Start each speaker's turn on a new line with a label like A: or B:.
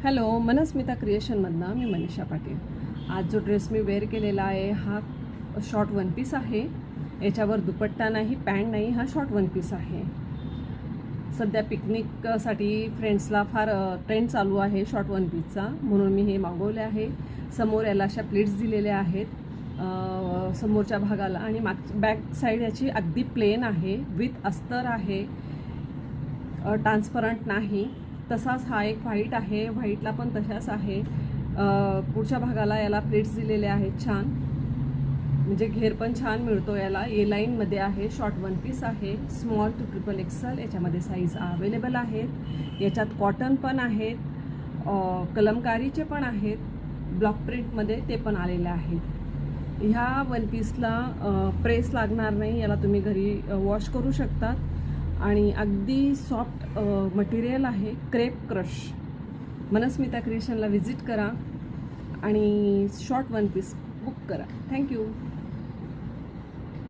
A: Hello, Manasmita क्रिएशनमधनं मी मनीषा पाटील. आज जो dress मी wear केलेला आहे हा शॉर्ट वन पीस आहे. याच्यावर दुपट्टा नाही, पॅन्ट नाही, हा शॉर्ट वन पीस आहे. सध्या पिकनिकसाठी फ्रेंड्सला फार ट्रेंड चालू आहे शॉर्ट वन पीसचा, म्हणून मी हे मागवले आहे. समोर याला अशा प्लेट्स दिलेल्या आहेत समोरच्या भागाला, आणि बॅक साईड याची अगदी प्लेन आहे, विथ अस्तर आहे, ट्रान्सपरंट नाही. तसाच हा एक व्हाईट आहे, व्हाईटला पण तशाच आहे. पुढच्या भागाला याला प्लेट्स दिलेले आहेत छान, म्हणजे घेर पण छान मिळतो याला. ए लाईनमध्ये आहे, शॉर्ट वन पीस आहे, स्मॉल टू ट्रिपल एक्सेल याच्यामध्ये साईज अवेलेबल आहेत. याच्यात कॉटन पण आहेत, कलमकारीचे पण आहेत, ब्लॉक प्रिंटमध्ये ते पण आलेले आहेत. ह्या वन पीसला प्रेस लागणार नाही, याला तुम्ही घरी वॉश करू शकतात. आणि अगदी सॉफ्ट मटेरियल आहे, क्रेप क्रश. मनस्मिता क्रिएशनला व्हिजिट करा आणि शॉर्ट वन पीस बुक करा. थँक्यू.